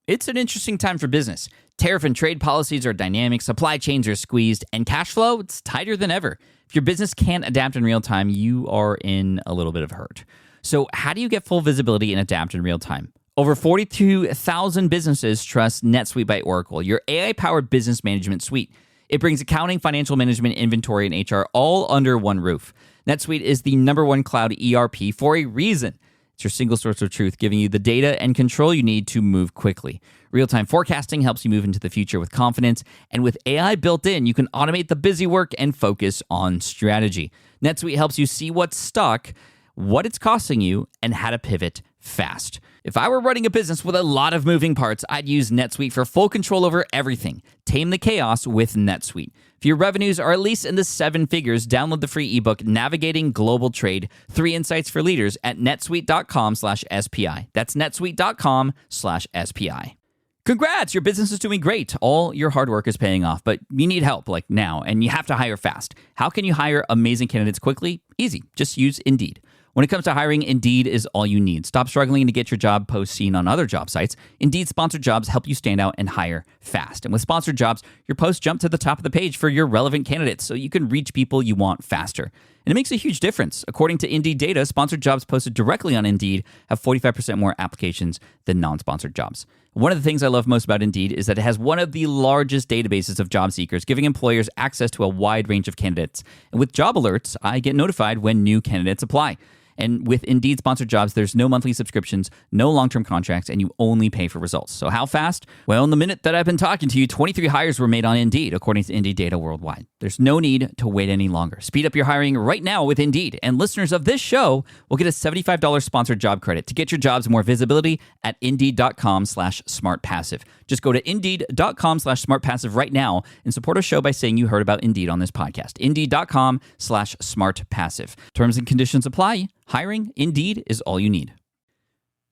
It's an interesting time for business. Tariff and trade policies are dynamic, supply chains are squeezed, and cash flow, it's tighter than ever. If your business can't adapt in real time, you are in a little bit of hurt. So how do you get full visibility and adapt in real time? Over 42,000 businesses trust NetSuite by Oracle, your AI-powered business management suite. It brings accounting, financial management, inventory, and HR all under one roof. NetSuite is the #1 cloud ERP for a reason. It's your single source of truth, giving you the data and control you need to move quickly. Real-time forecasting helps you move into the future with confidence, and with AI built in, you can automate the busy work and focus on strategy. NetSuite helps you see what's stuck, what it's costing you, and how to pivot fast. If I were running a business with a lot of moving parts, I'd use NetSuite for full control over everything. Tame the chaos with NetSuite. If your revenues are at least in the 7 figures, download the free ebook, Navigating Global Trade, 3 Insights for Leaders at netsuite.com/SPI. That's netsuite.com/SPI. Congrats, your business is doing great. All your hard work is paying off, but you need help like now, and you have to hire fast. How can you hire amazing candidates quickly? Easy, just use Indeed. When it comes to hiring, Indeed is all you need. Stop struggling to get your job post seen on other job sites. Indeed sponsored jobs help you stand out and hire fast. And with sponsored jobs, your posts jump to the top of the page for your relevant candidates so you can reach people you want faster. And it makes a huge difference. According to Indeed data, sponsored jobs posted directly on Indeed have 45% more applications than non-sponsored jobs. One of the things I love most about Indeed is that it has one of the largest databases of job seekers, giving employers access to a wide range of candidates. And with job alerts, I get notified when new candidates apply. And with Indeed sponsored jobs, there's no monthly subscriptions, no long-term contracts, and you only pay for results. So how fast? Well, in the minute that I've been talking to you, 23 hires were made on Indeed, according to Indeed data worldwide. There's no need to wait any longer. Speed up your hiring right now with Indeed. And listeners of this show will get a $75 sponsored job credit to get your jobs more visibility at Indeed.com/smartpassive. Just go to Indeed.com/smartpassive right now and support our show by saying you heard about Indeed on this podcast. Indeed.com/smartpassive. Terms and conditions apply. Hiring, Indeed, is all you need.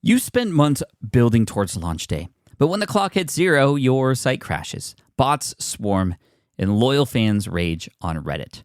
You spent months building towards launch day, but when the clock hits 0, your site crashes. Bots swarm, and loyal fans rage on Reddit.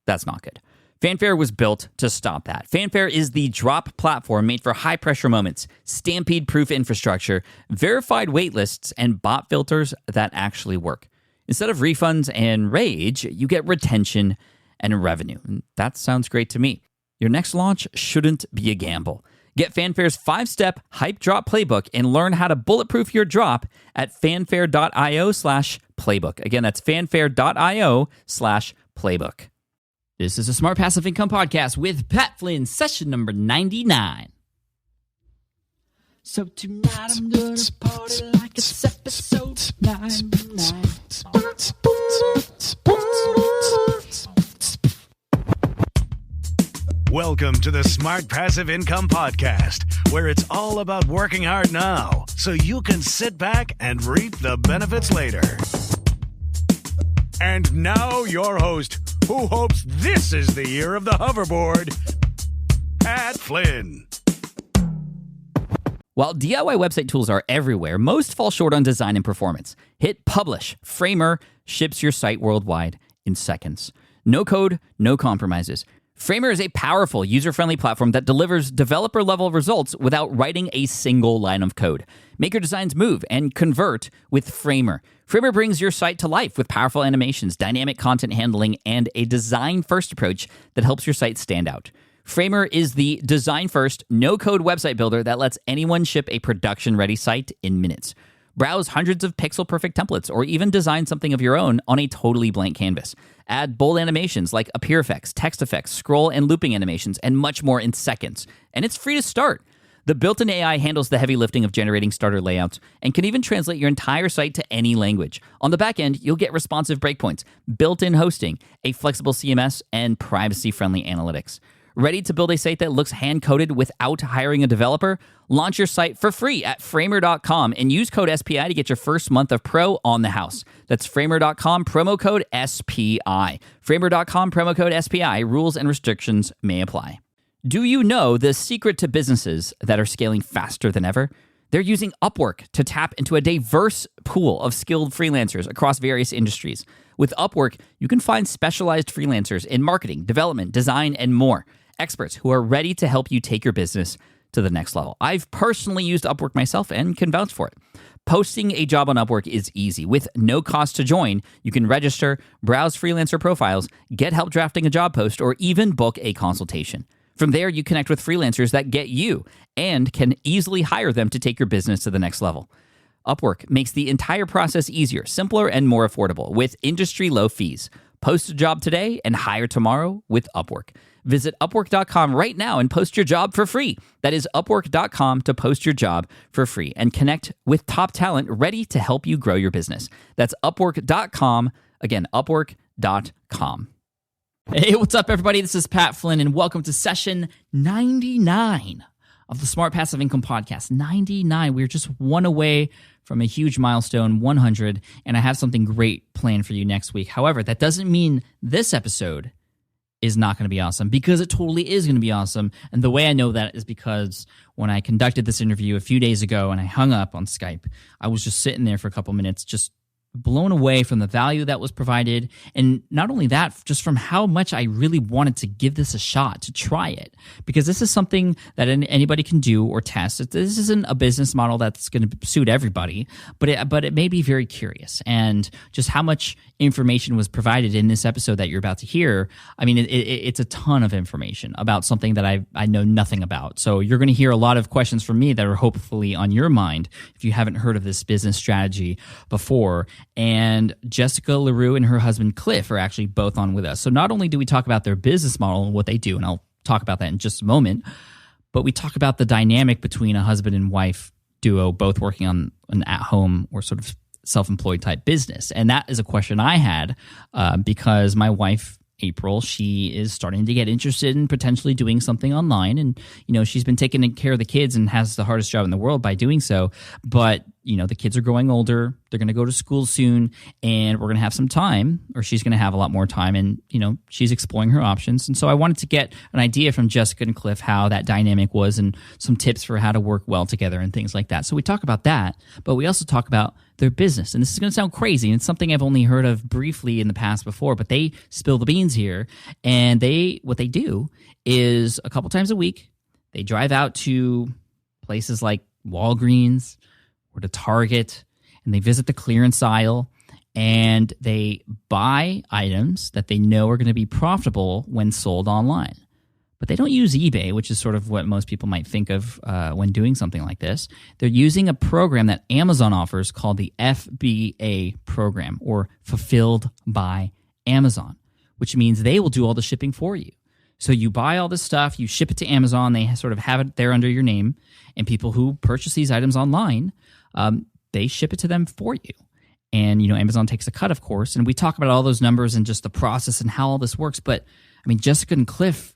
That's not good. Fanfare was built to stop that. Fanfare is the drop platform made for high-pressure moments, stampede-proof infrastructure, verified waitlists, and bot filters that actually work. Instead of refunds and rage, you get retention and revenue. And that sounds great to me. Your next launch shouldn't be a gamble. Get Fanfare's 5-step hype drop playbook and learn how to bulletproof your drop at fanfare.io/playbook. Again, that's fanfare.io/playbook. This is a Smart Passive Income Podcast with Pat Flynn, session number 99. So tonight I'm gonna party like it's episode 99. Welcome to the Smart Passive Income Podcast, where it's all about working hard now so you can sit back and reap the benefits later. And now your host, who hopes this is the year of the hoverboard, Pat Flynn. While DIY website tools are everywhere, most fall short on design and performance. Hit publish. Framer ships your site worldwide in seconds. No code, no compromises. Framer is a powerful, user-friendly platform that delivers developer-level results without writing a single line of code. Make your designs move and convert with Framer. Framer brings your site to life with powerful animations, dynamic content handling, and a design-first approach that helps your site stand out. Framer is the design-first, no-code website builder that lets anyone ship a production-ready site in minutes. Browse hundreds of pixel-perfect templates or even design something of your own on a totally blank canvas. Add bold animations like appear effects, text effects, scroll and looping animations, and much more in seconds. And it's free to start. The built-in AI handles the heavy lifting of generating starter layouts and can even translate your entire site to any language. On the back end, you'll get responsive breakpoints, built-in hosting, a flexible CMS, and privacy-friendly analytics. Ready to build a site that looks hand-coded without hiring a developer? Launch your site for free at framer.com and use code SPI to get your first month of pro on the house. That's framer.com, promo code SPI. Framer.com, promo code SPI. Rules and restrictions may apply. Do you know the secret to businesses that are scaling faster than ever? They're using Upwork to tap into a diverse pool of skilled freelancers across various industries. With Upwork, you can find specialized freelancers in marketing, development, design, and more. Experts who are ready to help you take your business to the next level. I've personally used Upwork myself and can vouch for it. Posting a job on Upwork is easy. With no cost to join, you can register, browse freelancer profiles, get help drafting a job post, or even book a consultation. From there, you connect with freelancers that get you and can easily hire them to take your business to the next level. Upwork makes the entire process easier, simpler, and more affordable with industry-low fees. Post a job today and hire tomorrow with Upwork. Visit Upwork.com right now and post your job for free. That is Upwork.com to post your job for free and connect with top talent ready to help you grow your business. That's Upwork.com. Again, Upwork.com. Hey, what's up, everybody? This is Pat Flynn, and welcome to session 99 of the Smart Passive Income Podcast. 99. We're just one away from a huge milestone, 100, and I have something great planned for you next week. However, that doesn't mean this episode is not going to be awesome, because it totally is going to be awesome. And the way I know that is because when I conducted this interview a few days ago and I hung up on Skype, I was just sitting there for a couple minutes, just blown away from the value that was provided. And not only that, just from how much I really wanted to give this a shot, to try it, because this is something that anybody can do or test. This isn't a business model that's going to suit everybody, but it may be very curious. And just how much information was provided in this episode that you're about to hear. I mean, it's a ton of information about something that I know nothing about. So you're going to hear a lot of questions from me that are hopefully on your mind if you haven't heard of this business strategy before. And Jessica Larrew and her husband Cliff are actually both on with us. So not only do we talk about their business model and what they do, and I'll talk about that in just a moment, but we talk about the dynamic between a husband and wife duo, both working on an at-home or sort of self-employed type business. And that is a question I had because my wife, April, she is starting to get interested in potentially doing something online. And, you know, she's been taking care of the kids and has the hardest job in the world by doing so. But, you know, the kids are growing older. They're going to go to school soon, and we're going to have some time, or she's going to have a lot more time. And, you know, she's exploring her options. And so I wanted to get an idea from Jessica and Cliff how that dynamic was and some tips for how to work well together and things like that. So we talk about that, but we also talk about their business. And this is going to sound crazy, and it's something I've only heard of briefly in the past before, but they spill the beans here. And what they do is a couple times a week, they drive out to places like Walgreens or to Target, and they visit the clearance aisle, and they buy items that they know are going to be profitable when sold online. But they don't use eBay, which is sort of what most people might think of when doing something like this. They're using a program that Amazon offers called the FBA program, or Fulfilled by Amazon, which means they will do all the shipping for you. So you buy all this stuff, you ship it to Amazon, they sort of have it there under your name, and people who purchase these items online, they ship it to them for you. And, you know, Amazon takes a cut, of course, and we talk about all those numbers and just the process and how all this works. But, I mean, Jessica and Cliff,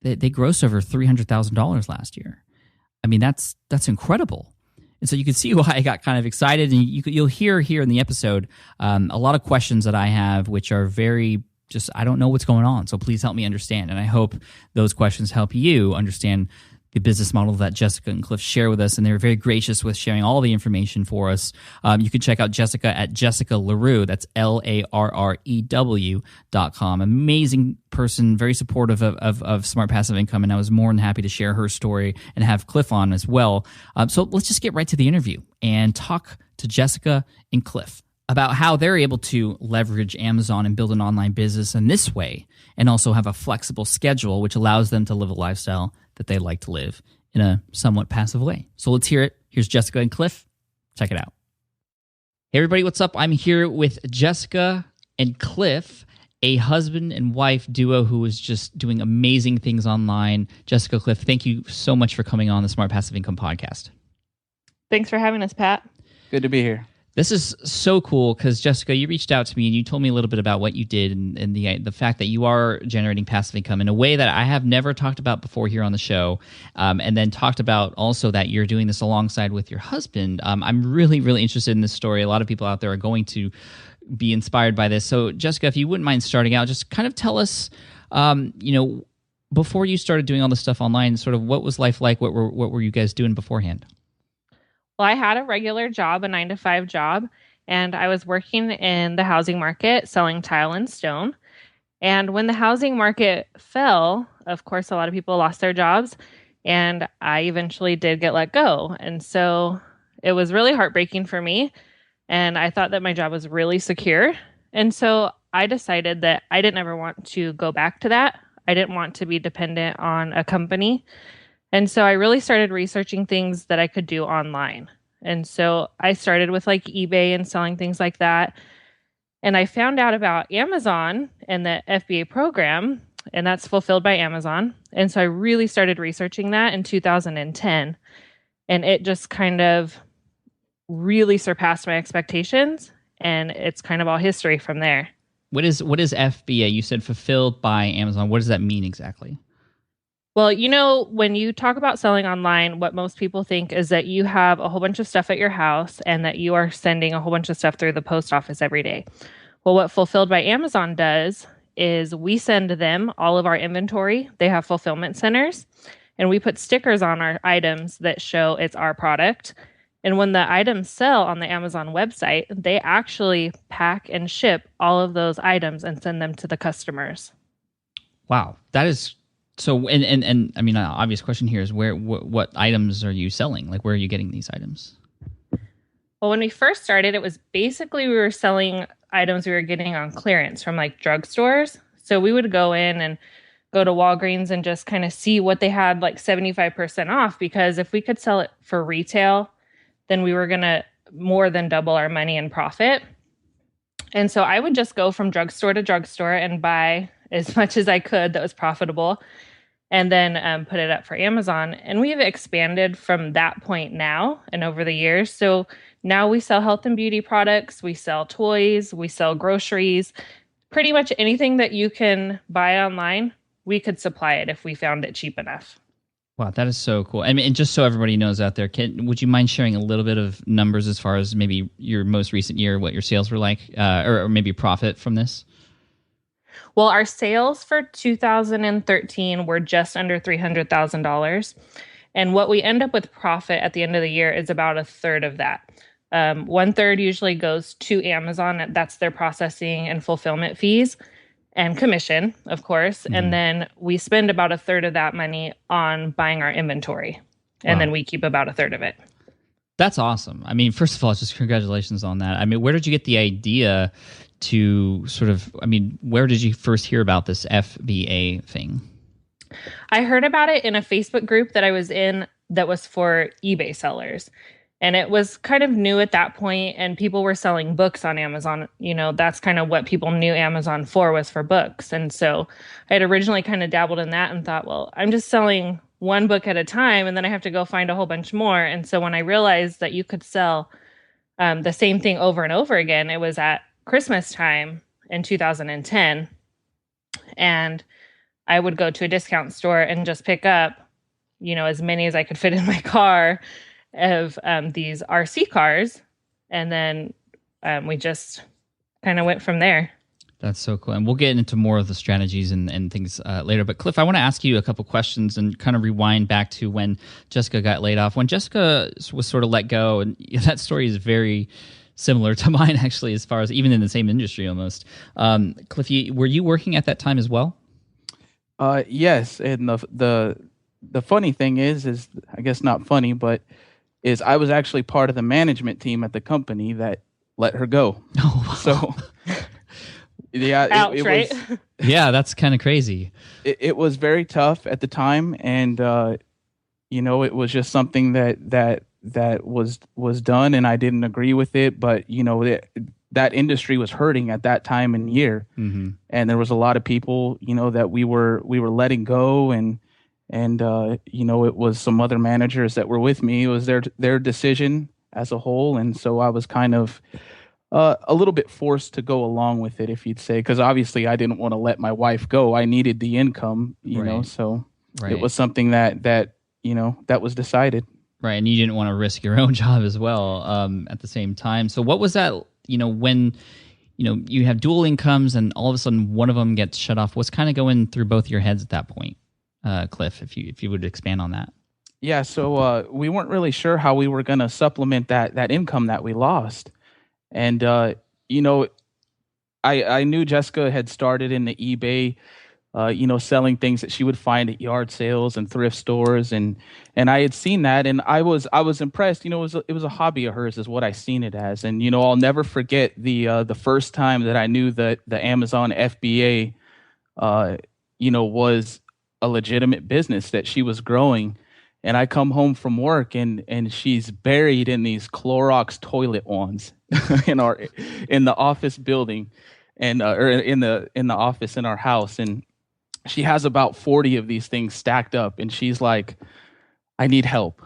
they grossed over $300,000 last year. I mean, that's incredible. And so you can see why I got kind of excited. And you'll hear here in the episode a lot of questions that I have, which are very just, I don't know what's going on. So please help me understand. And I hope those questions help you understand the business model that Jessica and Cliff share with us, and they're very gracious with sharing all the information for us. You can check out Jessica at Jessica Larrew. That's LARREW.com. Amazing person, very supportive of Smart Passive Income, and I was more than happy to share her story and have Cliff on as well. So let's just get right to the interview and talk to Jessica and Cliff about how they're able to leverage Amazon and build an online business in this way, and also have a flexible schedule which allows them to live a lifestyle that they like to live in a somewhat passive way. So let's hear it. Here's Jessica and Cliff. Check it out. Hey everybody, what's up? I'm here with Jessica and Cliff, a husband and wife duo who is just doing amazing things online. Jessica, Cliff, thank you so much for coming on the Smart Passive Income Podcast. Thanks for having us, Pat. Good to be here. This is so cool because, Jessica, you reached out to me and you told me a little bit about what you did and the fact that you are generating passive income in a way that I have never talked about before here on the show, and then talked about also that you're doing this alongside with your husband. I'm really, really interested in this story. A lot of people out there are going to be inspired by this. So, Jessica, if you wouldn't mind starting out, just kind of tell us, before you started doing all this stuff online, sort of what was life like? What were you guys doing beforehand? Well, I had a regular job, a 9-to-5 job, and I was working in the housing market selling tile and stone. And when the housing market fell, of course, a lot of people lost their jobs, and I eventually did get let go. And so it was really heartbreaking for me. And I thought that my job was really secure. And so I decided that I didn't ever want to go back to that. I didn't want to be dependent on a company. And so I really started researching things that I could do online. And so I started with like eBay and selling things like that. And I found out about Amazon and the FBA program, and that's fulfilled by Amazon. And so I really started researching that in 2010. And it just kind of really surpassed my expectations. And it's kind of all history from there. What is FBA? You said fulfilled by Amazon. What does that mean exactly? Well, when you talk about selling online, what most people think is that you have a whole bunch of stuff at your house and that you are sending a whole bunch of stuff through the post office every day. Well, what Fulfilled by Amazon does is we send them all of our inventory. They have fulfillment centers, and we put stickers on our items that show it's our product. And when the items sell on the Amazon website, they actually pack and ship all of those items and send them to the customers. Wow, that is so. And I mean, an obvious question here is what items are you selling? Like, where are you getting these items? Well, when we first started, it was basically we were selling items we were getting on clearance from like drugstores. So we would go in and go to Walgreens and just kind of see what they had like 75% off, because if we could sell it for retail, then we were going to more than double our money in profit. And so I would just go from drugstore to drugstore and buy as much as I could that was profitable, and then put it up for Amazon. And we've expanded from that point now and over the years. So now we sell health and beauty products, we sell toys, we sell groceries, pretty much anything that you can buy online, we could supply it if we found it cheap enough. Wow, that is so cool. I mean, and just so everybody knows out there, would you mind sharing a little bit of numbers as far as maybe your most recent year, what your sales were like, or maybe profit from this? Well, our sales for 2013 were just under $300,000. And what we end up with profit at the end of the year is about a third of that. 1/3 usually goes to Amazon. That's their processing and fulfillment fees and commission, of course. Mm-hmm. And then we spend about a third of that money on buying our inventory. And then we keep about a third of it. That's awesome. I mean, first of all, just congratulations on that. I mean, where did you get the idea to where did you first hear about this FBA thing? I heard about it in a Facebook group that I was in that was for eBay sellers. And it was kind of new at that point, and people were selling books on Amazon. That's kind of what people knew Amazon for, was for books. And so I had originally kind of dabbled in that and thought, well, I'm just selling one book at a time, and then I have to go find a whole bunch more. And so when I realized that you could sell the same thing over and over again, it was at Christmas time in 2010. And I would go to a discount store and just pick up, as many as I could fit in my car of these RC cars. And then we just kind of went from there. That's so cool. And we'll get into more of the strategies and things later. But Cliff, I want to ask you a couple questions and kind of rewind back to when Jessica got laid off. When Jessica was sort of let go, and that story is very similar to mine, actually, as far as even in the same industry almost. Cliff, were you working at that time as well? Yes. And the funny thing is I guess not funny, but is I was actually part of the management team at the company that let her go. Oh, wow. So yeah, ouch, it right? was, yeah, that's kind of crazy. It was very tough at the time, and it was just something that was done, and I didn't agree with it. But that industry was hurting at that time and year, mm-hmm. and there was a lot of people that we were letting go, and it was some other managers that were with me. It was their decision as a whole, and so I was kind of a little bit forced to go along with it, if you'd say, because obviously I didn't want to let my wife go. I needed the income, so it was something that was decided. Right, and you didn't want to risk your own job as well at the same time. So what was that, when you have dual incomes and all of a sudden one of them gets shut off, what's kind of going through both your heads at that point, Cliff, if you would expand on that? Yeah, so we weren't really sure how we were going to supplement that income that we lost. And, I knew Jessica had started in the eBay selling things that she would find at yard sales and thrift stores, and I had seen that, and I was impressed. It was a hobby of hers, is what I seen it as, and I'll never forget the first time that I knew that the Amazon FBA, was a legitimate business that she was growing. And I come home from work and she's buried in these Clorox toilet wands in the office building, and or in the office in our house, and she has about 40 of these things stacked up, and she's like, I need help.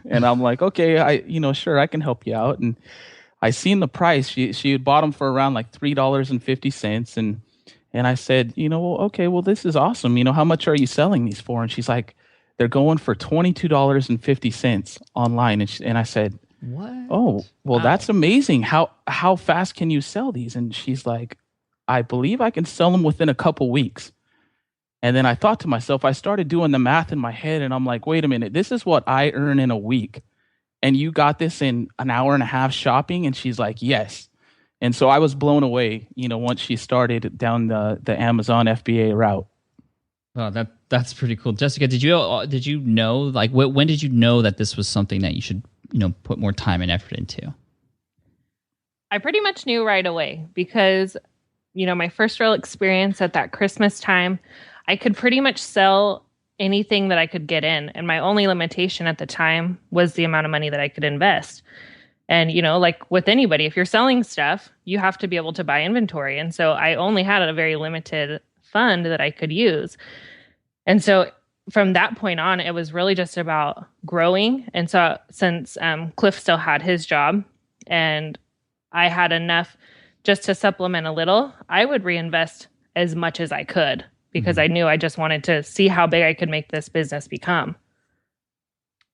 And I'm like, okay, sure, I can help you out. And I seen the price. She had bought them for around like $3.50, and I said, okay, well, this is awesome. How much are you selling these for? And she's like, they're going for $22.50 online. And I said, what? Oh, well, wow. That's amazing. How fast can you sell these? And she's like, I believe I can sell them within a couple weeks. And then I thought to myself, I started doing the math in my head, and I'm like, wait a minute, this is what I earn in a week. And you got this in an hour and a half shopping? And she's like, yes. And so I was blown away, once she started down the Amazon FBA route. Oh, that's pretty cool. Jessica, did you know, like, when did you know that this was something that you should, put more time and effort into? I pretty much knew right away because, my first real experience at that Christmas time, I could pretty much sell anything that I could get in. And my only limitation at the time was the amount of money that I could invest. And, like with anybody, if you're selling stuff, you have to be able to buy inventory. And so I only had a very limited fund that I could use. And so from that point on, it was really just about growing. And so since Cliff still had his job and I had enough just to supplement a little, I would reinvest as much as I could because I knew I just wanted to see how big I could make this business become.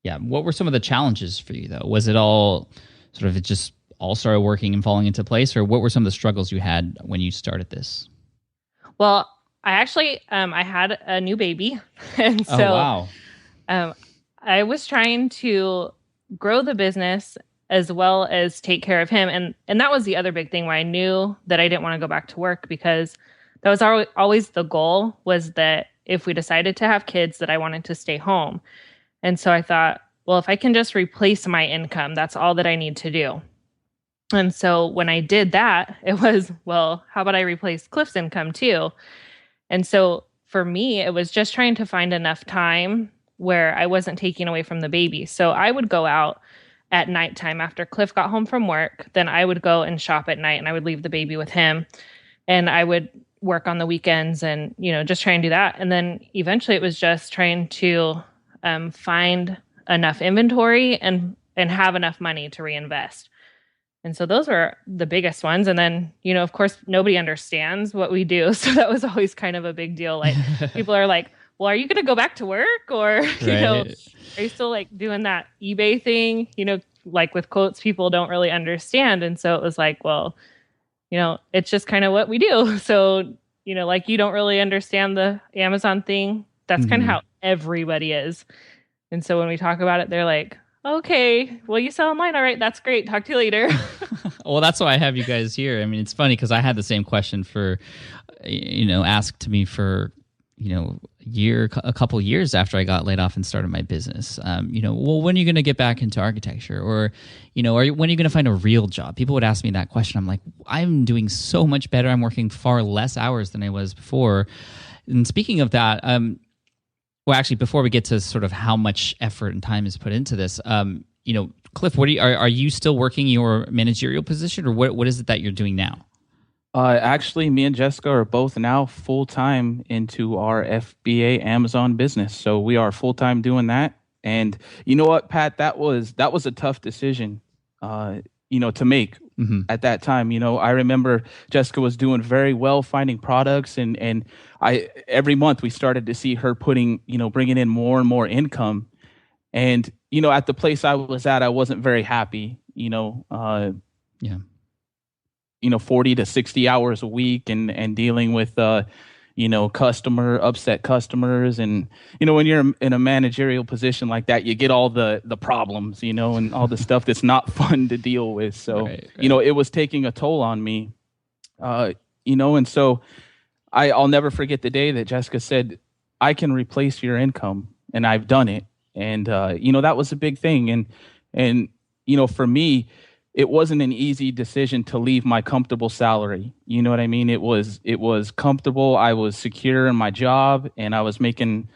Yeah. What were some of the challenges for you, though? Was it all sort of, it just all started working and falling into place? Or what were some of the struggles you had when you started this? Well, I actually, I had a new baby. And so I was trying to grow the business as well as take care of him. And that was the other big thing where I knew that I didn't want to go back to work, because that was always the goal, was that if we decided to have kids, that I wanted to stay home. And so I thought, well, if I can just replace my income, that's all that I need to do. And so when I did that, it was, well, how about I replace Cliff's income too? And so for me, it was just trying to find enough time where I wasn't taking away from the baby. So I would go out at nighttime after Cliff got home from work. Then I would go and shop at night, and I would leave the baby with him. And I would work on the weekends and, just try and do that. And then eventually it was just trying to find enough inventory and have enough money to reinvest. And so those were the biggest ones. And then, of course, nobody understands what we do. So that was always kind of a big deal. Like, people are like, well, are you going to go back to work? Or, are you still like doing that eBay thing? Like with quotes, people don't really understand. And so it was like, well, it's just kind of what we do. So, like, you don't really understand the Amazon thing. That's kind of how everybody is. And so when we talk about it, they're like, okay, well, you sell online. All right, that's great. Talk to you later. Well, that's why I have you guys here. I mean, it's funny because I had the same question asked to me for, a couple years after I got laid off and started my business. Well, when are you going to get back into architecture? Or, when are you going to find a real job? People would ask me that question. I'm like, I'm doing so much better. I'm working far less hours than I was before. And speaking of that, well, actually, before we get to sort of how much effort and time is put into this, Cliff, are you still working your managerial position, or what is it that you're doing now? Actually, me and Jessica are both now full-time into our FBA Amazon business. So we are full-time doing that. And you know what, Pat, that was a tough decision, to make at that time. I remember Jessica was doing very well finding products, and every month we started to see her bringing in more and more income. And, at the place I was at, I wasn't very happy, 40 to 60 hours a week and dealing with, upset customers. And, when you're in a managerial position like that, you get all the problems, and all the stuff that's not fun to deal with. So, right. It was taking a toll on me, and so I'll never forget the day that Jessica said, I can replace your income, and I've done it. And, that was a big thing. And, for me, it wasn't an easy decision to leave my comfortable salary. You know what I mean? It was comfortable. I was secure in my job, and I was making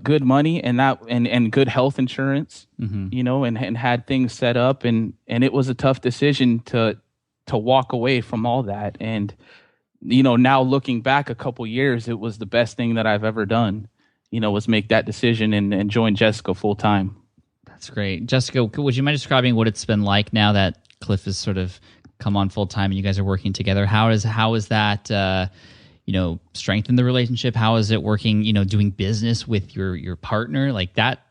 good money and good health insurance, and had things set up. And it was a tough decision to walk away from all that. And, now looking back a couple years, it was the best thing that I've ever done, was make that decision and join Jessica full time. That's great. Jessica, would you mind describing what it's been like now that Cliff has sort of come on full time and you guys are working together? How is that, strengthened the relationship? How is it working, doing business with your partner like that?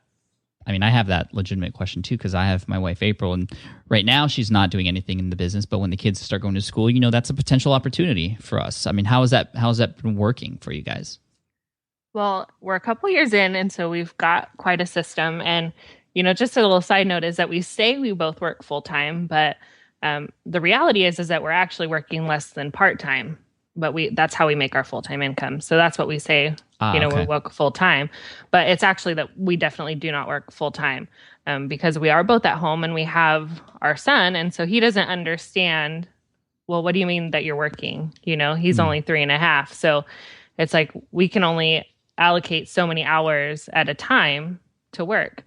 I mean, I have that legitimate question too, because I have my wife, April, and right now she's not doing anything in the business, but when the kids start going to school, that's a potential opportunity for us. I mean, how has that been working for you guys? Well, we're a couple years in, and so we've got quite a system. And, just a little side note is that we say we both work full time, but the reality is that we're actually working less than part time. But that's how we make our full time income. So that's what we say, okay. We work full time. But it's actually that we definitely do not work full time because we are both at home and we have our son. And so he doesn't understand, well, what do you mean that you're working? He's only 3.5. So it's like we can only allocate so many hours at a time to work.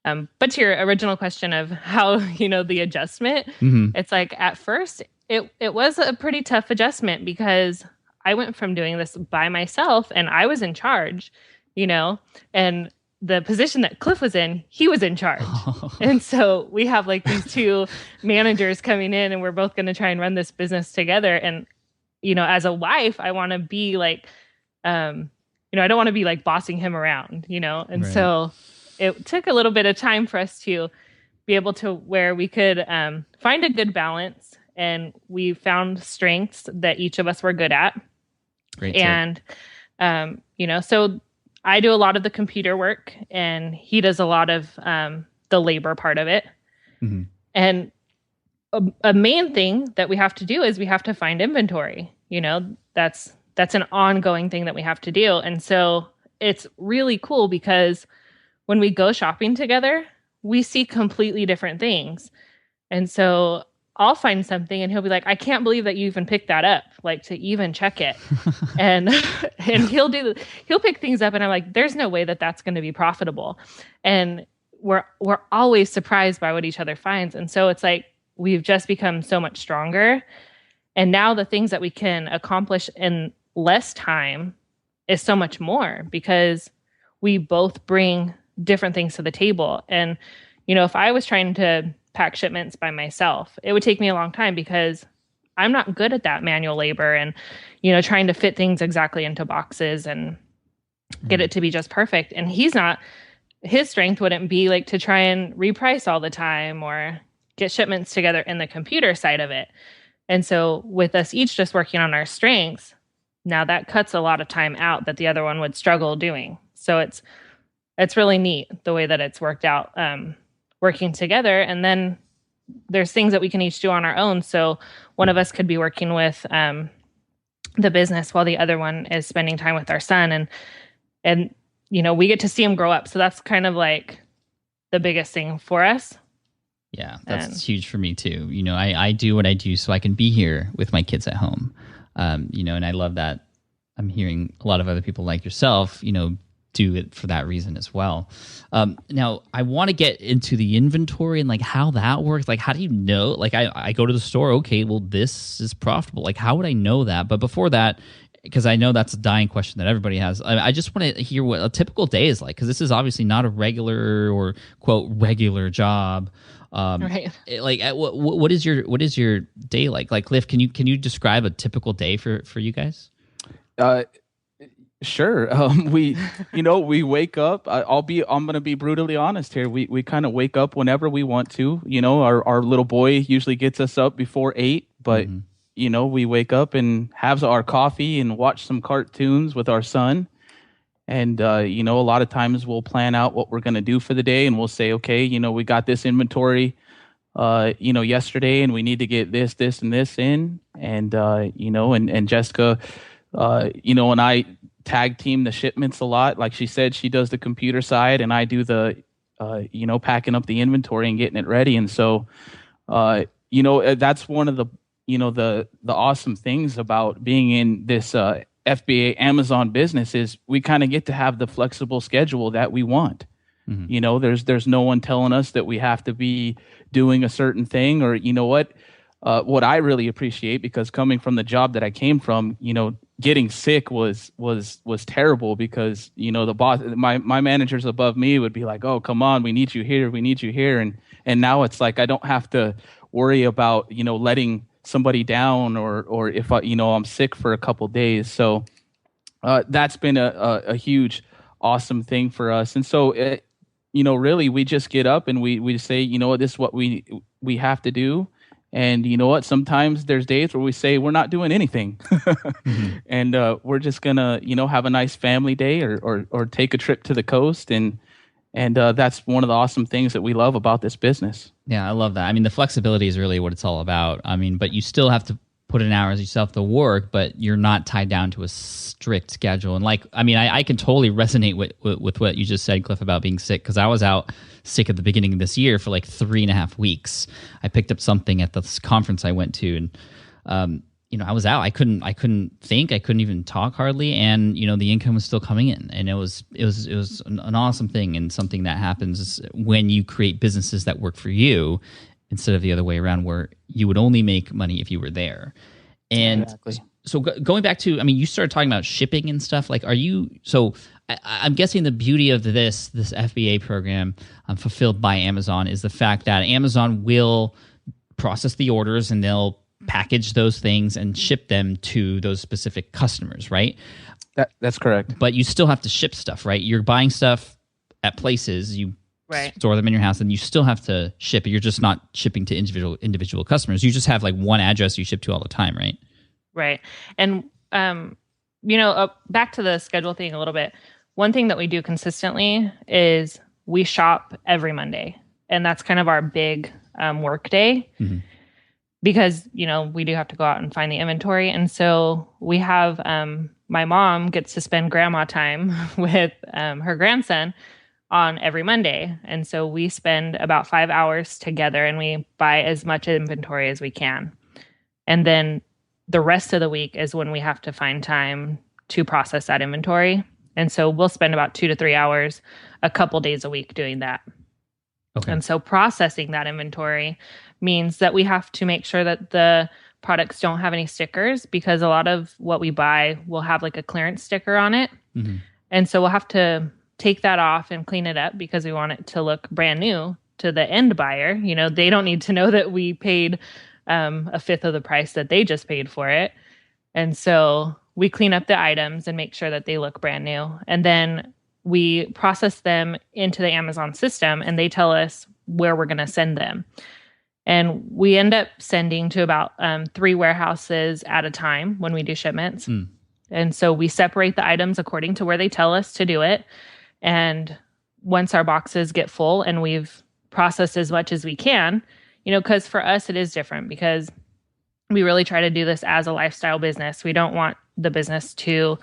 But to your original question of how, the adjustment, it's like at first it was a pretty tough adjustment because I went from doing this by myself and I was in charge, and the position that Cliff was in, he was in charge. And so we have like these two managers coming in and we're both going to try and run this business together. And, as a wife, I want to be like, I don't want to be like bossing him around, and right. So it took a little bit of time for us to be able to where we could find a good balance. And we found strengths that each of us were good at. Great. And, so I do a lot of the computer work and he does a lot of the labor part of it. Mm-hmm. And a main thing that we have to do is we have to find inventory. That's an ongoing thing that we have to do. And so it's really cool because when we go shopping together, we see completely different things. And so I'll find something and he'll be like, I can't believe that you even picked that up, like to even check it. and he'll pick things up and I'm like, there's no way that that's going to be profitable. And we're always surprised by what each other finds. And so it's like, we've just become so much stronger. And now the things that we can accomplish in less time is so much more because we both bring different things to the table. And, if I was trying to pack shipments by myself, it would take me a long time because I'm not good at that manual labor and, trying to fit things exactly into boxes and get it to be just perfect. And his strength wouldn't be like to try and reprice all the time or get shipments together in the computer side of it. And so with us each just working on our strengths, now that cuts a lot of time out that the other one would struggle doing. So it's really neat the way that it's worked out. Working together. And then there's things that we can each do on our own. So one of us could be working with the business while the other one is spending time with our son. And we get to see him grow up. So that's kind of like the biggest thing for us. Yeah, that's huge for me too. I do what I do so I can be here with my kids at home. And I love that I'm hearing a lot of other people like yourself, do it for that reason as well. Now, I want to get into the inventory and like how that works. Like, how do you know? Like, I go to the store. Okay, well, this is profitable. Like, how would I know that? But before that, because I know that's a dying question that everybody has, I just want to hear what a typical day is like. Because this is obviously not a regular or quote regular job. Right. Like, what is your day like? Like, Cliff, can you describe a typical day for you guys? Sure. We wake up. I'm going to be brutally honest here. We kind of wake up whenever we want to. Our little boy usually gets us up before 8, but we wake up and have our coffee and watch some cartoons with our son. And a lot of times we'll plan out what we're going to do for the day, and we'll say, okay, we got this inventory, yesterday, and we need to get this, and this in, and and Jessica And I tag team the shipments a lot. Like she said, she does the computer side and I do the, packing up the inventory and getting it ready. And so, that's one of the, the awesome things about being in this FBA Amazon business is we kind of get to have the flexible schedule that we want. Mm-hmm. There's no one telling us that we have to be doing a certain thing, or what I really appreciate, because coming from the job that I came from, getting sick was terrible, because the boss, my managers above me would be like, "Oh, come on, we need you here," and now it's like I don't have to worry about letting somebody down, or if I'm sick for a couple days. So that's been a huge, awesome thing for us. And so really we just get up and we say, this is what we have to do. And you know what? Sometimes there's days where we say we're not doing anything, mm-hmm. and we're just gonna, have a nice family day or take a trip to the coast, and that's one of the awesome things that we love about this business. Yeah, I love that. I mean, the flexibility is really what it's all about. I mean, but you still have to put in hours, you still have to work, but you're not tied down to a strict schedule. And I can totally resonate with what you just said, Cliff, about being sick, because I was out sick at the beginning of this year for like 3.5 weeks. I picked up something at this conference I went to, and I was out. I couldn't think. I couldn't even talk hardly, and the income was still coming in, and it was an awesome thing, and something that happens when you create businesses that work for you, instead of the other way around, where you would only make money if you were there. And exactly. So going back to, you started talking about shipping and stuff. Like, I'm guessing the beauty of this FBA program, fulfilled by Amazon, is the fact that Amazon will process the orders and they'll package those things and ship them to those specific customers, right? That's correct. But you still have to ship stuff, right? You're buying stuff at places, you store them in your house, and you still have to ship it. You're just not shipping to individual customers. You just have like one address you ship to all the time, right? Right. And, back to the schedule thing a little bit. One thing that we do consistently is we shop every Monday. And that's kind of our big work day, mm-hmm. because, we do have to go out and find the inventory. And so we have, my mom gets to spend grandma time with her grandson on every Monday. And so we spend about 5 hours together and we buy as much inventory as we can. And then the rest of the week is when we have to find time to process that inventory. And so we'll spend about 2 to 3 hours a couple days a week doing that. Okay. And so processing that inventory means that we have to make sure that the products don't have any stickers, because a lot of what we buy will have like a clearance sticker on it. Mm-hmm. And so we'll have to take that off and clean it up, because we want it to look brand new to the end buyer. They don't need to know that we paid a fifth of the price that they just paid for it. And so we clean up the items and make sure that they look brand new. And then we process them into the Amazon system, and they tell us where we're going to send them. And we end up sending to about 3 warehouses at a time when we do shipments. Mm. And so we separate the items according to where they tell us to do it. And once our boxes get full and we've processed as much as we can, because for us it is different, because we really try to do this as a lifestyle business. We don't want the business to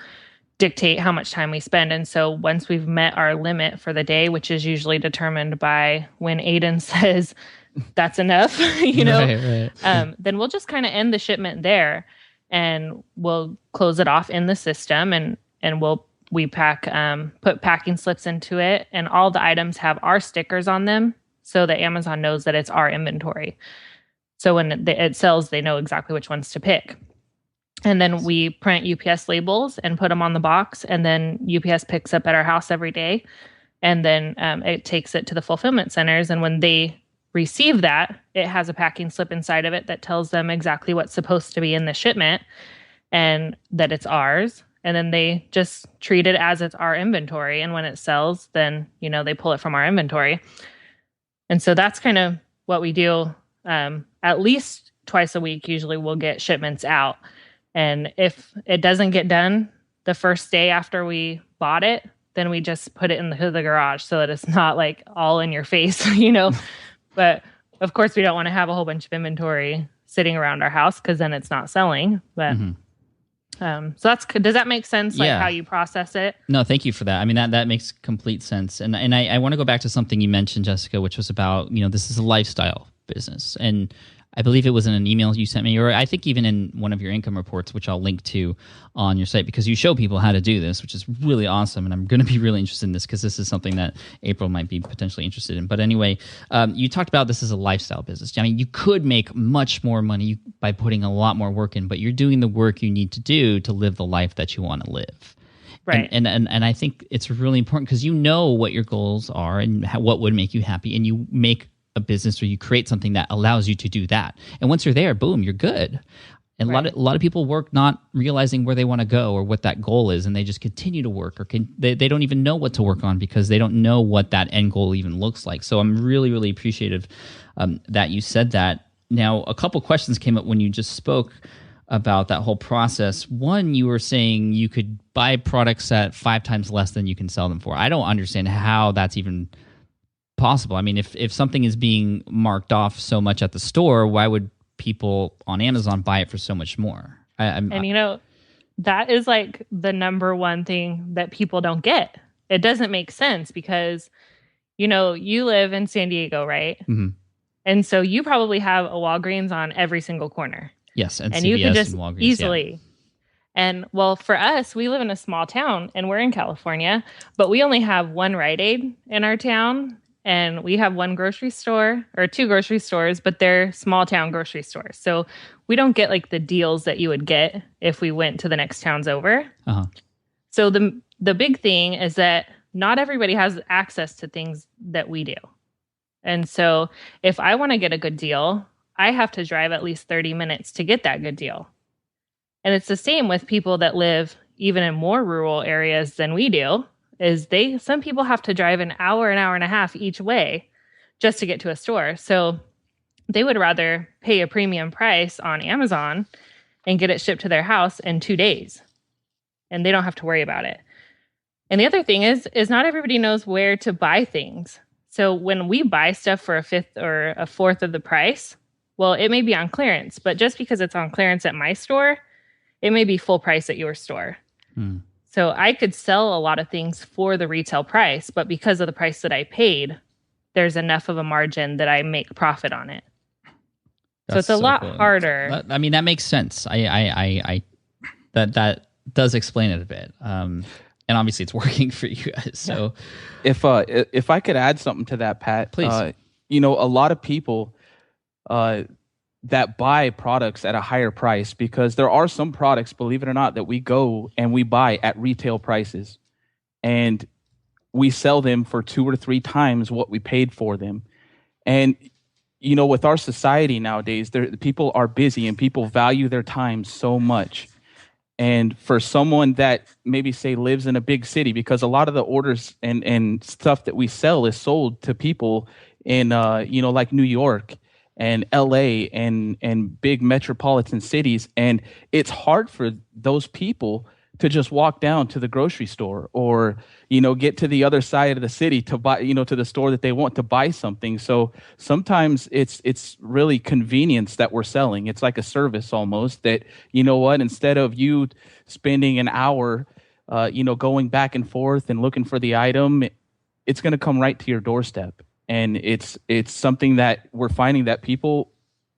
dictate how much time we spend. And so once we've met our limit for the day, which is usually determined by when Aiden says that's enough, right. Then we'll just kind of end the shipment there, and we'll close it off in the system, and we put packing slips into it, and all the items have our stickers on them so that Amazon knows that it's our inventory. So when it sells, they know exactly which ones to pick. And then we print UPS labels and put them on the box, and then UPS picks up at our house every day, and then it takes it to the fulfillment centers. And when they receive that, it has a packing slip inside of it that tells them exactly what's supposed to be in the shipment and that it's ours. And then they just treat it as it's our inventory. And when it sells, then, they pull it from our inventory. And so that's kind of what we do. At least twice a week, usually we'll get shipments out. And if it doesn't get done the first day after we bought it, then we just put it in the garage so that it's not like all in your face, But of course, we don't want to have a whole bunch of inventory sitting around our house, because then it's not selling. But Does that make sense? Like how you process it? No, thank you for that. I mean, that makes complete sense. And I want to go back to something you mentioned, Jessica, which was about, this is a lifestyle business. And I believe it was in an email you sent me, or I think even in one of your income reports, which I'll link to on your site, because you show people how to do this, which is really awesome. And I'm going to be really interested in this because this is something that April might be potentially interested in. But anyway, you talked about this as a lifestyle business. I mean, you could make much more money by putting a lot more work in, but you're doing the work you need to do to live the life that you want to live. Right. And I think it's really important because you know what your goals are and what would make you happy, and you make a business or you create something that allows you to do that. And once you're there, boom, you're good. And a lot of people work not realizing where they want to go or what that goal is, and they just continue to work, or they don't even know what to work on because they don't know what that end goal even looks like. So I'm really, really appreciative that you said that. Now, a couple questions came up when you just spoke about that whole process. One, you were saying you could buy products at 5 times less than you can sell them for. I don't understand how that's even possible. I mean, if something is being marked off so much at the store, why would people on Amazon buy it for so much more? That is like the number one thing that people don't get. It doesn't make sense because, you live in San Diego, right? Mm-hmm. And so you probably have a Walgreens on every single corner. Yes, and CVS you can just and Walgreens, easily. Yeah. And well, for us, we live in a small town and we're in California, but we only have one Rite Aid in our town. And we have one grocery store or 2 grocery stores, but they're small town grocery stores. So we don't get like the deals that you would get if we went to the next towns over. Uh-huh. So the big thing is that not everybody has access to things that we do. And so if I want to get a good deal, I have to drive at least 30 minutes to get that good deal. And it's the same with people that live even in more rural areas than we do. Some people have to drive an hour and a half each way just to get to a store. So they would rather pay a premium price on Amazon and get it shipped to their house in 2 days. And they don't have to worry about it. And the other thing is not everybody knows where to buy things. So when we buy stuff for a fifth or a fourth of the price, well, it may be on clearance, but just because it's on clearance at my store, it may be full price at your store. So I could sell a lot of things for the retail price, but because of the price that I paid, there's enough of a margin that I make profit on it. So it's a lot harder. I mean, that makes sense. That does explain it a bit. And obviously it's working for you guys. So if I could add something to that, Pat, please. A lot of people that buy products at a higher price, because there are some products, believe it or not, that we go and we buy at retail prices and we sell them for 2 or 3 times what we paid for them. And, with our society nowadays, people are busy and people value their time so much. And for someone that maybe say lives in a big city, because a lot of the orders and stuff that we sell is sold to people in, like New York and LA and big metropolitan cities. And it's hard for those people to just walk down to the grocery store or, get to the other side of the city to buy, to the store that they want to buy something. So sometimes it's really convenience that we're selling. It's like a service almost that, instead of you spending an hour, going back and forth and looking for the item, it's going to come right to your doorstep. And it's something that we're finding that people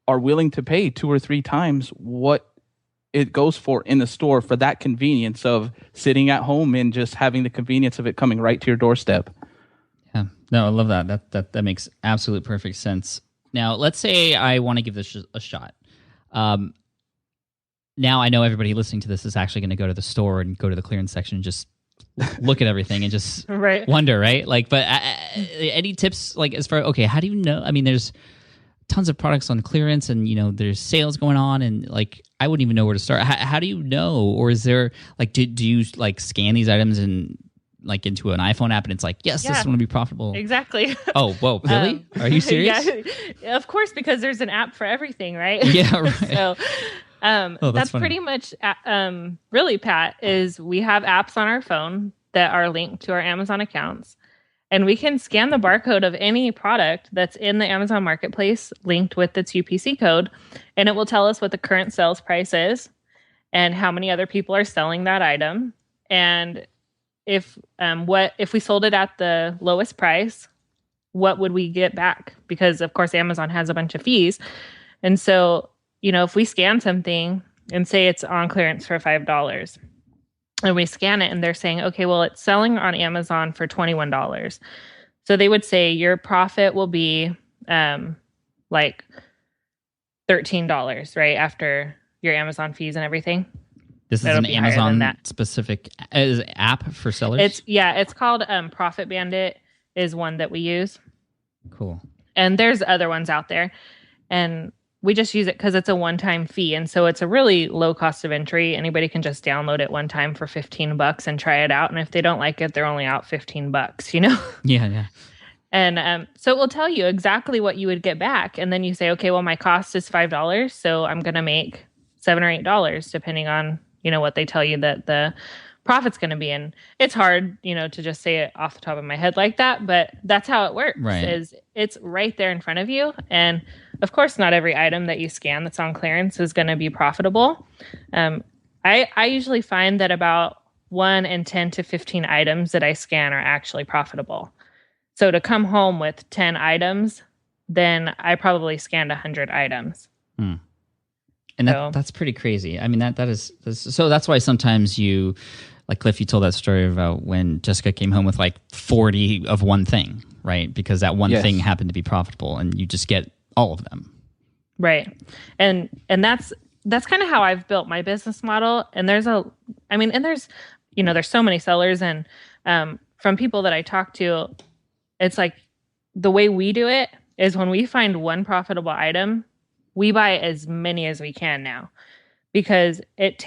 are willing to pay 2 or 3 times what it goes for in the store for that convenience of sitting at home and just having the convenience of it coming right to your doorstep. Yeah, no, I love that. That makes absolute perfect sense. Now, let's say I want to give this a shot. Now I know everybody listening to this is actually going to go to the store and go to the clearance section and just look at everything and just wonder, right? Like, but any tips, like, as far, okay, how do you know? I mean, there's tons of products on clearance and, there's sales going on and, like, I wouldn't even know where to start. How do you know? Or is there, like, do you, like, scan these items and, like, into an iPhone app and it's like, yes, this is going to be profitable? Exactly. Oh, whoa, really? Are you serious? Yeah, of course, because there's an app for everything, right? Yeah, right. So that's pretty much, really, Pat, is we have apps on our phone that are linked to our Amazon accounts. And we can scan the barcode of any product that's in the Amazon Marketplace linked with its UPC code, and it will tell us what the current sales price is. and how many other people are selling that item. And if we sold it at the lowest price, what would we get back? Because of course Amazon has a bunch of fees. And so, if we scan something and say it's on clearance for $5 and we scan it and they're saying, okay, well, it's selling on Amazon for $21. So they would say your profit will be like $13, right? After your Amazon fees and everything. This is an Amazon specific app for sellers? It's called Profit Bandit is one that we use. Cool. And there's other ones out there. And we just use it because it's a one-time fee. And so it's a really low cost of entry. Anybody can just download it one time for $15 and try it out. And if they don't like it, they're only out $15, Yeah. And so it will tell you exactly what you would get back. And then you say, okay, well, my cost is $5. So I'm going to make $7 or $8, depending on, what they tell you that the profit's going to be. And it's hard, to just say it off the top of my head like that, but that's how it works. Right. Is it's right there in front of you. And of course, not every item that you scan that's on clearance is going to be profitable. I usually find that about 1 in 10 to 15 items that I scan are actually profitable. So to come home with 10 items, then I probably scanned 100 items. And that's pretty crazy. I mean, that is so that's why sometimes you, like Cliff, you told that story about when Jessica came home with like 40 of one thing, right? Because that one thing happened to be profitable and you just get all of them. Right. And that's kind of how I've built my business model. And there's so many sellers, and from people that I talk to, it's like the way we do it is when we find one profitable item, we buy as many as we can now, because it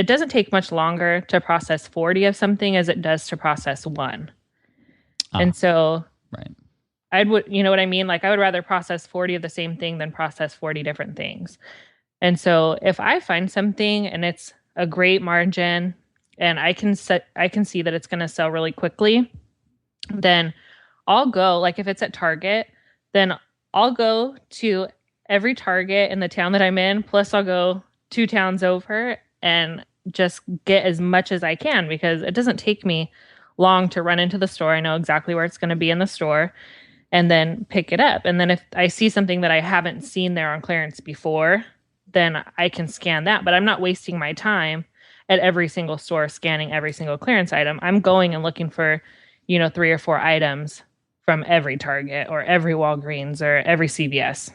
doesn't take much longer to process 40 of something as it does to process one. And so right. you know what I mean? Like I would rather process 40 of the same thing than process 40 different things. And so if I find something and it's a great margin and I can see that it's going to sell really quickly, then I'll go, like if it's at Target, then I'll go to every Target in the town that I'm in, plus I'll go 2 towns over and just get as much as I can, because it doesn't take me long to run into the store. I know exactly where it's going to be in the store and then pick it up. And then if I see something that I haven't seen there on clearance before, then I can scan that. But I'm not wasting my time at every single store scanning every single clearance item. I'm going and looking for, 3 or 4 items from every Target or every Walgreens or every CVS.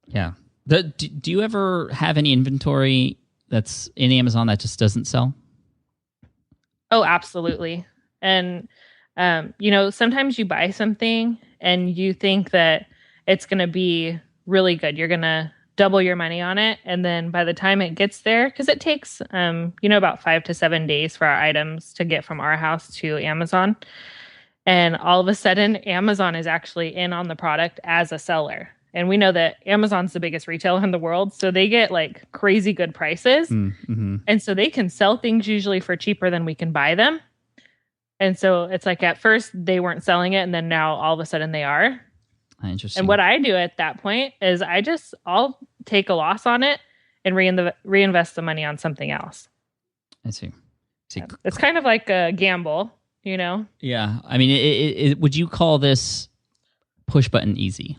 Yeah. Do you ever have any inventory that's in Amazon that just doesn't sell? Oh, absolutely. And, sometimes you buy something and you think that it's going to be really good. You're going to double your money on it. And then by the time it gets there, because it takes, about 5 to 7 days for our items to get from our house to Amazon. And all of a sudden, Amazon is actually in on the product as a seller. And we know that Amazon's the biggest retailer in the world. So they get like crazy good prices. Mm-hmm. And so they can sell things usually for cheaper than we can buy them. And so it's like at first they weren't selling it. And then now all of a sudden they are. Interesting. And what I do at that point is I'll take a loss on it and reinvest the money on something else. I see. It's kind of like a gamble, Yeah. I mean, would you call this push button easy?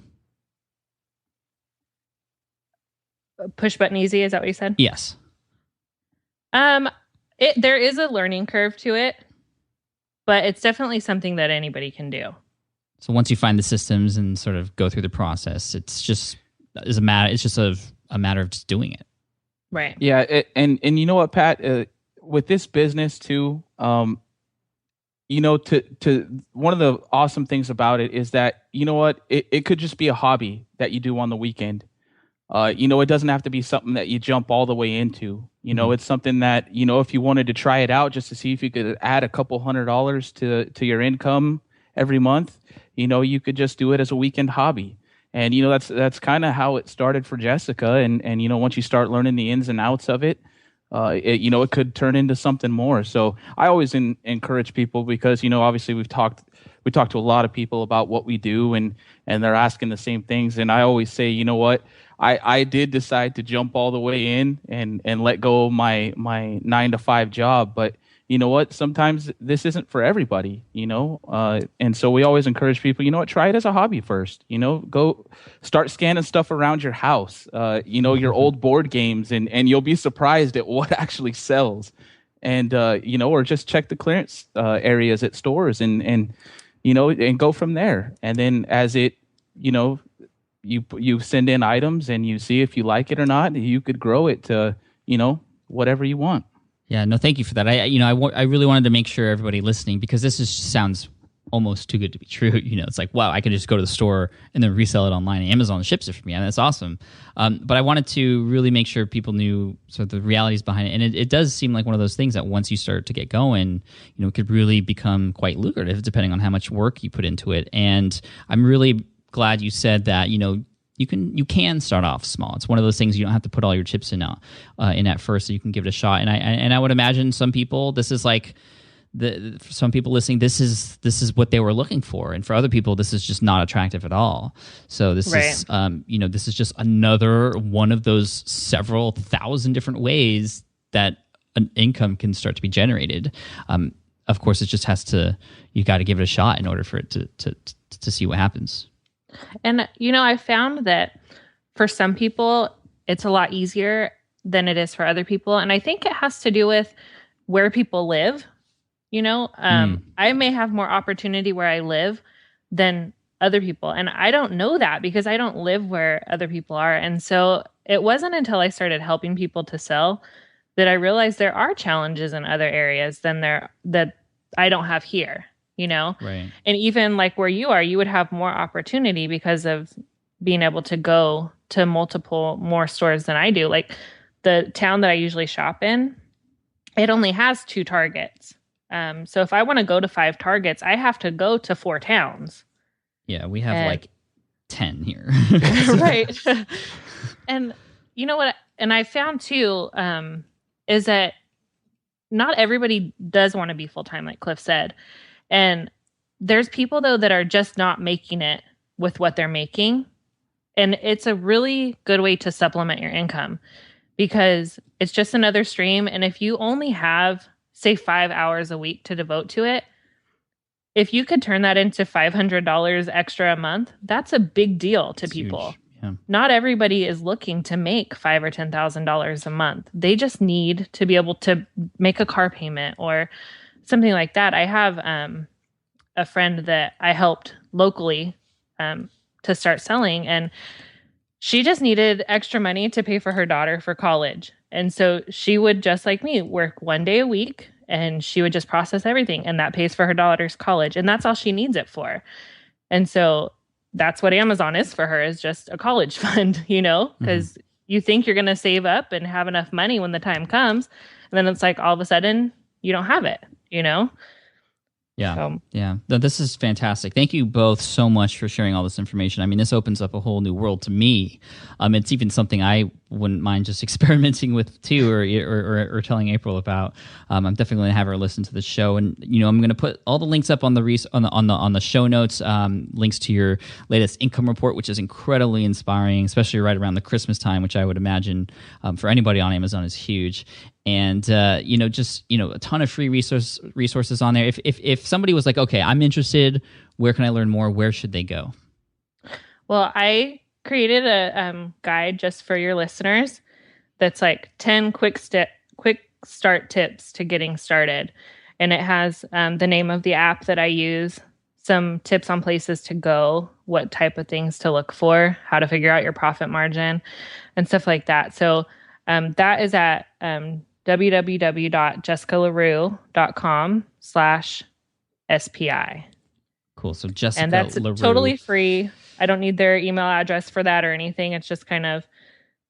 Push button easy, is that what you said? Yes. There is a learning curve to it, but it's definitely something that anybody can do. So once you find the systems and sort of go through the process, it's just a matter of just doing it. Right. Yeah, and you know what, Pat, with this business too, to one of the awesome things about it is that, it could just be a hobby that you do on the weekend. It doesn't have to be something that you jump all the way into. It's something that, if you wanted to try it out just to see if you could add a couple $100 to your income every month, you could just do it as a weekend hobby. And, that's kind of how it started for Jessica. And once you start learning the ins and outs of it, it could turn into something more. So I always encourage people because, obviously we talked to a lot of people about what we do and they're asking the same things. And I always say, you know what, I did decide to jump all the way in and let go of my 9 to 5 job. But you know what? Sometimes this isn't for everybody, and so we always encourage people, try it as a hobby first, go start scanning stuff around your house, your old board games, and you'll be surprised at what actually sells. And, or just check the clearance areas at stores and go from there. And then as it, you send in items and you see if you like it or not, you could grow it to, whatever you want. Yeah, no, thank you for that. I really wanted to make sure everybody listening, because this sounds almost too good to be true. It's like, wow, I can just go to the store and then resell it online. Amazon ships it for me, and that's awesome. But I wanted to really make sure people knew sort of the realities behind it. And it does seem like one of those things that once you start to get going, it could really become quite lucrative depending on how much work you put into it. And I'm really glad you said that, you can start off small. It's one of those things you don't have to put all your chips in at first, so you can give it a shot. And I would imagine some people, this is like for some people listening, this is what they were looking for, and for other people, this is just not attractive at all. So this is this is just another one of those several thousand different ways that an income can start to be generated. Of course, it just you got to give it a shot in order for it to see what happens. And, I found that for some people, it's a lot easier than it is for other people. And I think it has to do with where people live. I may have more opportunity where I live than other people. And I don't know that because I don't live where other people are. And so it wasn't until I started helping people to sell that I realized there are challenges in other areas that I don't have here. Right. And even like where you are, you would have more opportunity because of being able to go to multiple more stores than I do. Like the town that I usually shop in, it only has 2 Targets. So if I want to go to 5 Targets, I have to go to 4 towns. Yeah, we have like 10 here. Right. And you know what? And I found too, is that not everybody does want to be full-time, like Cliff said. And there's people, though, that are just not making it with what they're making. And it's a really good way to supplement your income because it's just another stream. And if you only have, say, 5 hours a week to devote to it, if you could turn that into $500 extra a month, that's a big deal to people. Yeah. Not everybody is looking to make $5,000 or $10,000 a month. They just need to be able to make a car payment or something like that. I have a friend that I helped locally to start selling, and she just needed extra money to pay for her daughter for college. And so she would, just like me, work 1 day a week, and she would just process everything, and that pays for her daughter's college, and that's all she needs it for. And so that's what Amazon is for her, is just a college fund, because you think you're going to save up and have enough money when the time comes, and then it's like all of a sudden you don't have it. Yeah. Yeah. No, this is fantastic. Thank you both so much for sharing all this information. I mean, this opens up a whole new world to me. It's even something I wouldn't mind just experimenting with too, or telling April about. I'm definitely going to have her listen to the show, and I'm going to put all the links up on the show notes. Links to your latest income report, which is incredibly inspiring, especially right around the Christmas time, which I would imagine for anybody on Amazon is huge. And a ton of free resources on there. If somebody was like, okay, I'm interested, where can I learn more? Where should they go? Well, I created a guide just for your listeners that's like 10 quick start tips to getting started, and it has the name of the app that I use, some tips on places to go, what type of things to look for, how to figure out your profit margin, and stuff like that. So that is at www.jessicalarrew.com/SPI. Cool. So Jessica and that's Larrew. Totally free. I don't need their email address for that or anything. It's just kind of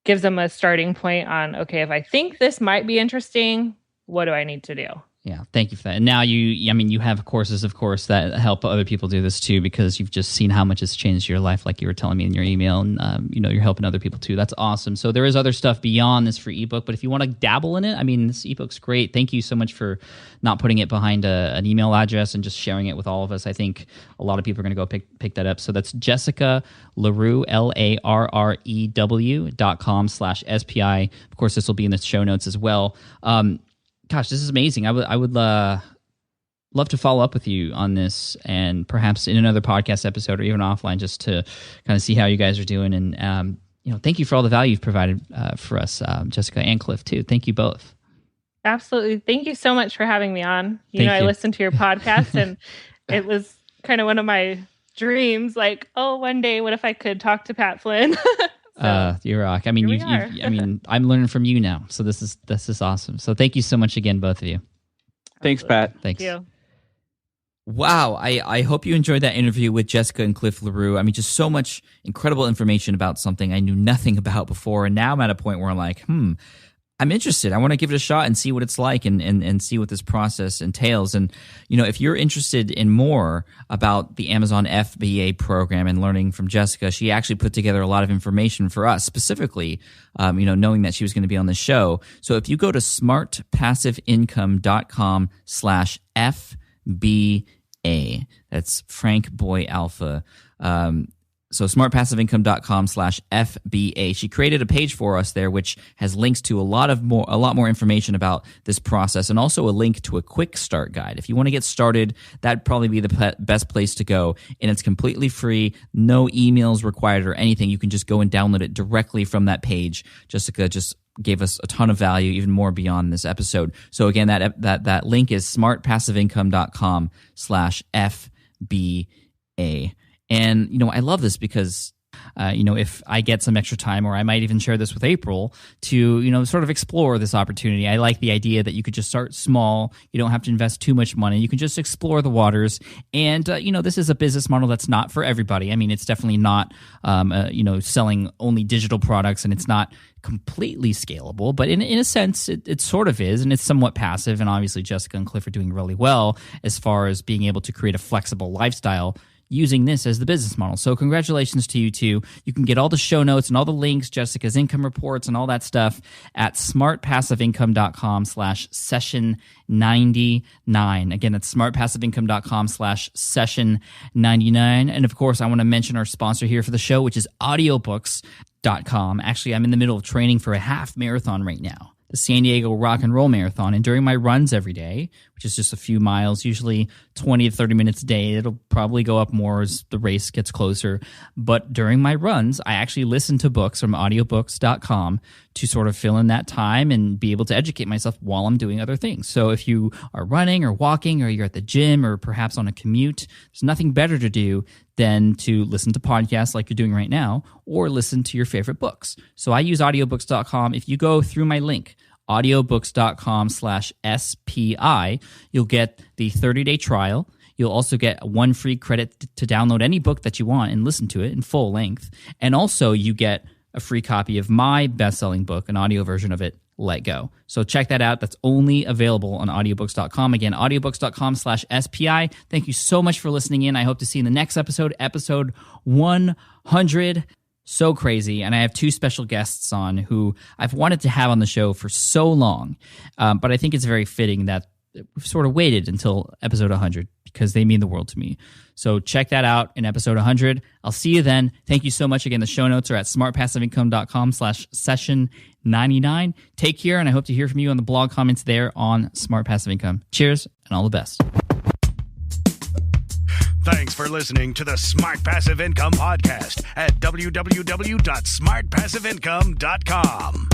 gives them a starting point on, okay, if I think this might be interesting, what do I need to do? Yeah, thank you for that. And now you have courses, of course, that help other people do this too, because you've just seen how much it's changed your life, like you were telling me in your email, and you're helping other people too. That's awesome. So there is other stuff beyond this free ebook, but if you want to dabble in it, I mean, this ebook's great. Thank you so much for not putting it behind an email address and just sharing it with all of us. I think a lot of people are going to go pick that up. So that's Jessica Larrew, LARREW.com/SPI. Of course, this will be in the show notes as well. Gosh, this is amazing. I would love to follow up with you on this, and perhaps in another podcast episode or even offline, just to kind of see how you guys are doing. And thank you for all the value you've provided for us, Jessica and Cliff too. Thank you both. Absolutely. Thank you so much for having me on. I listened to your podcast, and it was kind of one of my dreams. Like, one day, what if I could talk to Pat Flynn? You rock. I mean, I'm learning from you now. So this is awesome. So thank you so much again, both of you. Thanks, Pat. Thanks. Thank you. Wow. I hope you enjoyed that interview with Jessica and Cliff Larrew. I mean, just so much incredible information about something I knew nothing about before. And now I'm at a point where I'm like, I'm interested. I want to give it a shot and see what it's like and see what this process entails. And, if you're interested in more about the Amazon FBA program and learning from Jessica, she actually put together a lot of information for us, specifically, knowing that she was going to be on the show. So if you go to smartpassiveincome.com/FBA, that's Frank Boy Alpha. So smartpassiveincome.com/FBA. She created a page for us there, which has links to a lot more information about this process, and also a link to a quick start guide. If you want to get started, that'd probably be the best place to go. And it's completely free, no emails required or anything. You can just go and download it directly from that page. Jessica just gave us a ton of value, even more beyond this episode. So again, that link is smartpassiveincome.com/FBA. And, I love this because, if I get some extra time, or I might even share this with April to, sort of explore this opportunity. I like the idea that you could just start small. You don't have to invest too much money. You can just explore the waters. And, this is a business model that's not for everybody. I mean, it's definitely not, selling only digital products, and it's not completely scalable, but in a sense, it sort of is, and it's somewhat passive. And obviously, Jessica and Cliff are doing really well as far as being able to create a flexible lifestyle using this as the business model. So congratulations to you two. You can get all the show notes and all the links, Jessica's income reports and all that stuff at smartpassiveincome.com/session99. Again, that's smartpassiveincome.com/session99. And of course, I want to mention our sponsor here for the show, which is audiobooks.com. Actually, I'm in the middle of training for a half marathon right now, the San Diego Rock and Roll Marathon. And during my runs every day, which is just a few miles, usually 20 to 30 minutes a day, it'll probably go up more as the race gets closer. But during my runs, I actually listen to books from audiobooks.com to sort of fill in that time and be able to educate myself while I'm doing other things. So if you are running or walking, or you're at the gym, or perhaps on a commute, there's nothing better to do than to listen to podcasts like you're doing right now, or listen to your favorite books. So I use audiobooks.com. If you go through my link, audiobooks.com/SPI, you'll get the 30-day trial. You'll also get one free credit to download any book that you want and listen to it in full length. And also you get a free copy of my best-selling book, an audio version of it, Let Go. So check that out. That's only available on audiobooks.com. Again, audiobooks.com/SPI. Thank you so much for listening in. I hope to see you in the next episode 100. So crazy. And I have two special guests on who I've wanted to have on the show for so long. But I think it's very fitting that we've sort of waited until episode 100 because they mean the world to me. So check that out in episode 100. I'll see you then. Thank you so much. Again, the show notes are at smartpassiveincome.com/session99. Take care, and I hope to hear from you on the blog comments there on Smart Passive Income. Cheers, and all the best. Thanks for listening to the Smart Passive Income Podcast at www.smartpassiveincome.com.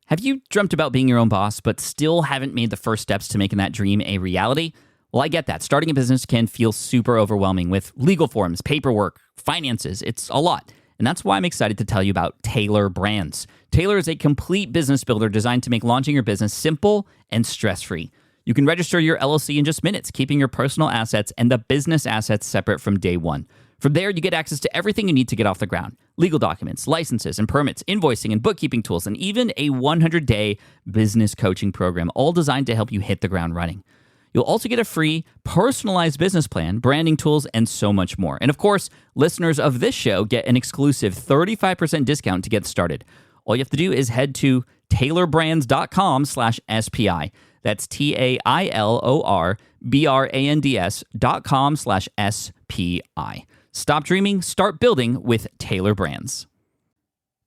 Have you dreamt about being your own boss, but still haven't made the first steps to making that dream a reality? Well, I get that. Starting a business can feel super overwhelming with legal forms, paperwork, finances. It's a lot. And that's why I'm excited to tell you about Taylor Brands. Taylor is a complete business builder designed to make launching your business simple and stress-free. You can register your LLC in just minutes, keeping your personal assets and the business assets separate from day one. From there, you get access to everything you need to get off the ground: legal documents, licenses and permits, invoicing and bookkeeping tools, and even a 100-day business coaching program, all designed to help you hit the ground running. You'll also get a free personalized business plan, branding tools, and so much more. And of course, listeners of this show get an exclusive 35% discount to get started. All you have to do is head to tailorbrands.com/SPI. That's TAILORBRANDS.com/SPI. Stop dreaming, start building with Tailor Brands.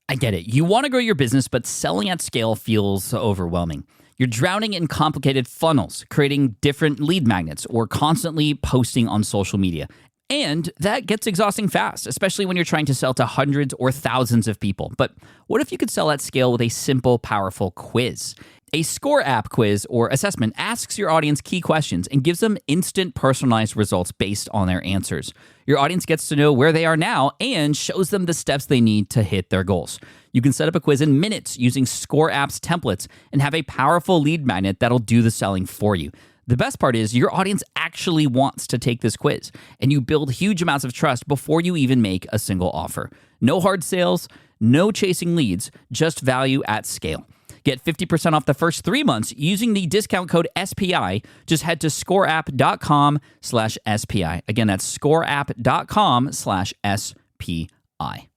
I get it. You want to grow your business, but selling at scale feels overwhelming. You're drowning in complicated funnels, creating different lead magnets, or constantly posting on social media. And that gets exhausting fast, especially when you're trying to sell to hundreds or thousands of people. But what if you could sell at scale with a simple, powerful quiz? A Score app quiz or assessment asks your audience key questions and gives them instant personalized results based on their answers. Your audience gets to know where they are now and shows them the steps they need to hit their goals. You can set up a quiz in minutes using Score app's templates and have a powerful lead magnet that'll do the selling for you. The best part is your audience actually wants to take this quiz, and you build huge amounts of trust before you even make a single offer. No hard sales, no chasing leads, just value at scale. Get 50% off the first 3 months using the discount code SPI. Just head to scoreapp.com/SPI. Again, that's scoreapp.com/SPI.